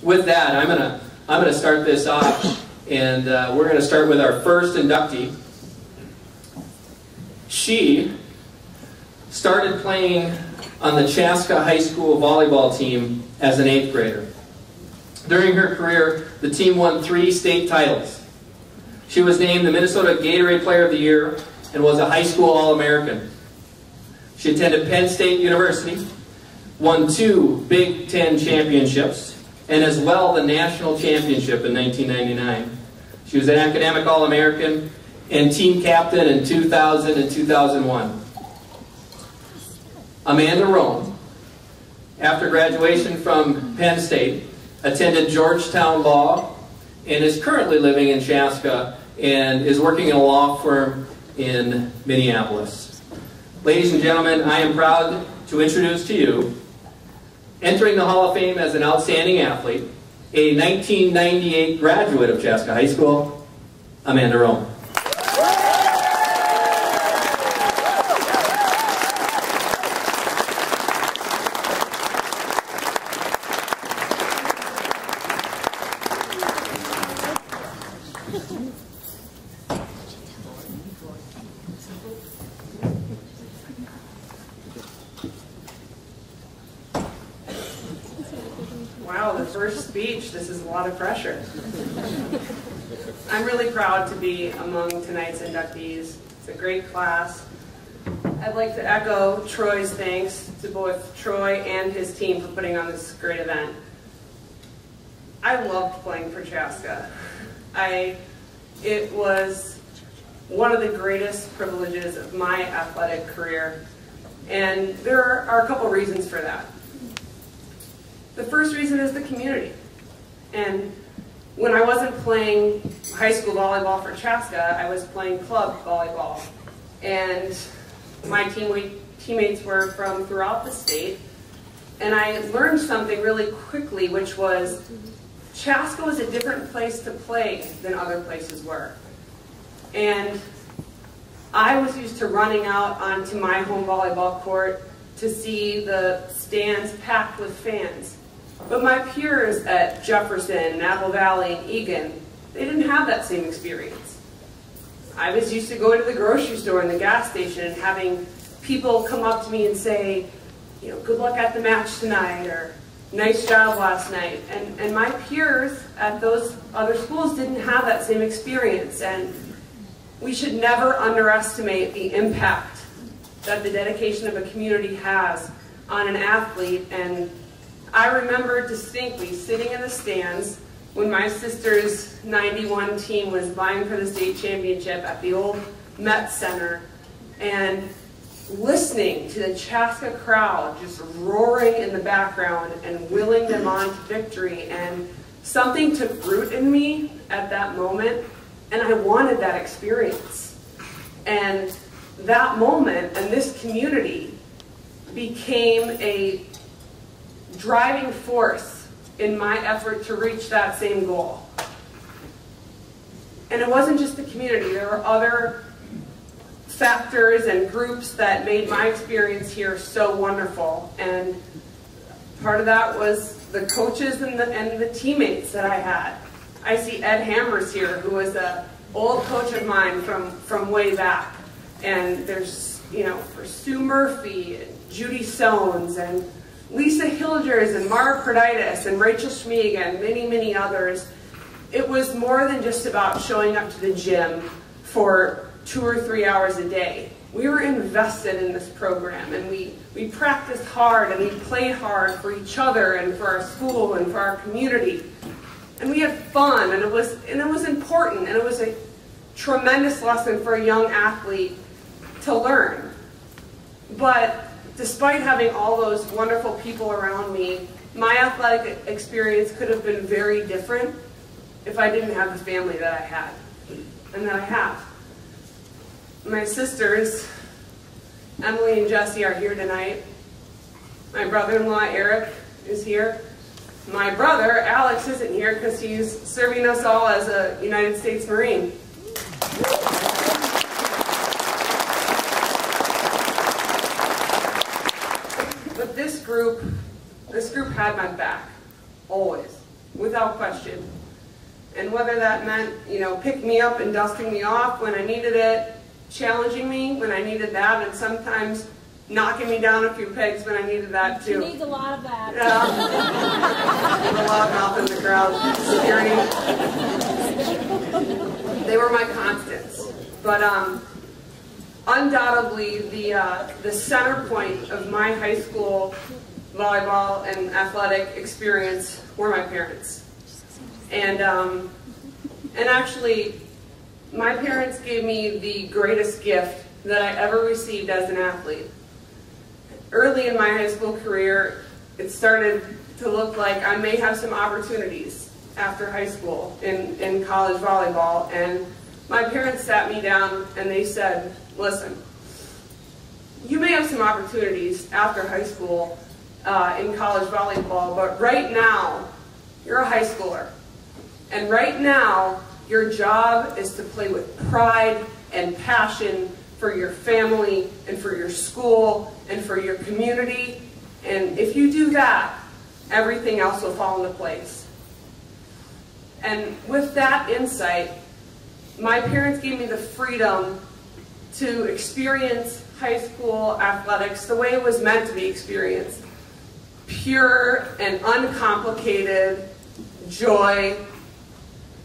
with that, I'm gonna start this off, and we're gonna start with our first inductee. She started playing on the Chaska High School volleyball team as an 8th grader. During her career, the team won 3 state titles. She was named the Minnesota Gatorade Player of the Year and was a high school All-American. She attended Penn State University, won 2 Big Ten championships, and as well the national championship in 1999. She was an academic All-American and team captain in 2000 and 2001. Amanda Rome, after graduation from Penn State, attended Georgetown Law and is currently living in Chaska and is working in a law firm in Minneapolis. Ladies and gentlemen, I am proud to introduce to you, entering the Hall of Fame as an outstanding athlete, a 1998 graduate of Chaska High School, Amanda Rome. Wow, the first speech, this is a lot of pressure. I'm really proud to be among tonight's inductees. It's a great class. I'd like to echo Troy's thanks to both Troy and his team for putting on this great event. I loved playing for Chaska. It was one of the greatest privileges of my athletic career, and there are a couple reasons for that. The first reason is the community. And when I wasn't playing high school volleyball for Chaska, I was playing club volleyball. And my teammates were from throughout the state. And I learned something really quickly, which was Chaska was a different place to play than other places were. And I was used to running out onto my home volleyball court to see the stands packed with fans. But my peers at Jefferson, Apple Valley, and Egan, they didn't have that same experience. I was used to going to the grocery store and the gas station and having people come up to me and say, you know, good luck at the match tonight, or nice job last night. And my peers at those other schools didn't have that same experience. And we should never underestimate the impact that the dedication of a community has on an athlete. And I remember distinctly sitting in the stands when my sister's 91 team was vying for the state championship at the old Met Center, and listening to the Chaska crowd just roaring in the background and willing them on to victory. And something took root in me at that moment, and I wanted that experience. And that moment and this community became a driving force in my effort to reach that same goal. And it wasn't just the community, there were other factors and groups that made my experience here so wonderful. And part of that was the coaches and the teammates that I had. I see Ed Hammers here, who was an old coach of mine from way back. And there's, you know, for Sue Murphy and Judy Sones and Lisa Hilgers and Mara Proditis and Rachel Schmieg and many, many others. It was more than just about showing up to the gym for 2 or 3 hours a day. We were invested in this program, and we practiced hard and we played hard for each other and for our school and for our community. And we had fun, and it was important, and it was a tremendous lesson for a young athlete to learn. But despite having all those wonderful people around me, my athletic experience could have been very different if I didn't have the family that I had and that I have. My sisters, Emily and Jessie, are here tonight. My brother-in-law, Eric, is here. My brother, Alex, isn't here because he's serving us all as a United States Marine. But this group had my back, always. without question. And whether that meant, picking me up and dusting me off when I needed it, challenging me when I needed that, and sometimes knocking me down a few pegs when I needed that too. She needs a lot of that. Yeah. With a loud mouth in the crowd, security. They were my constants. But undoubtedly, the center point of my high school volleyball and athletic experience were my parents. And actually, my parents gave me the greatest gift that I ever received as an athlete. Early in my high school career, it started to look like I may have some opportunities after high school in college volleyball. And my parents sat me down and they said, listen, you may have some opportunities after high school in college volleyball, but right now, you're a high schooler. And right now, your job is to play with pride and passion for your family and for your school and for your community. And if you do that, everything else will fall into place. And with that insight, my parents gave me the freedom to experience high school athletics the way it was meant to be experienced. Pure and uncomplicated joy.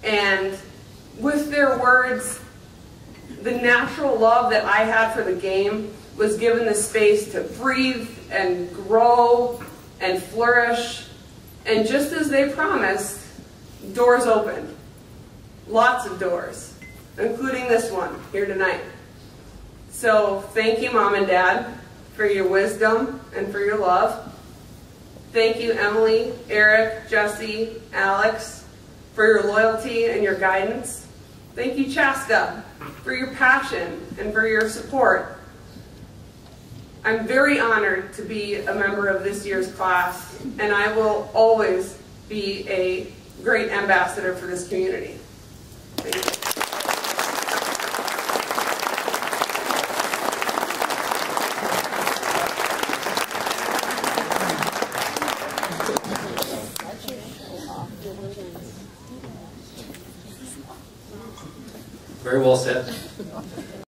And with their words, the natural love that I had for the game was given the space to breathe and grow and flourish. And just as they promised, doors opened. Lots of doors, including this one here tonight. So thank you, Mom and Dad, for your wisdom and for your love. Thank you, Emily, Eric, Jesse, Alex, for your loyalty and your guidance. Thank you, Chaska, for your passion and for your support. I'm very honored to be a member of this year's class, and I will always be a great ambassador for this community. Thank you. Very well said.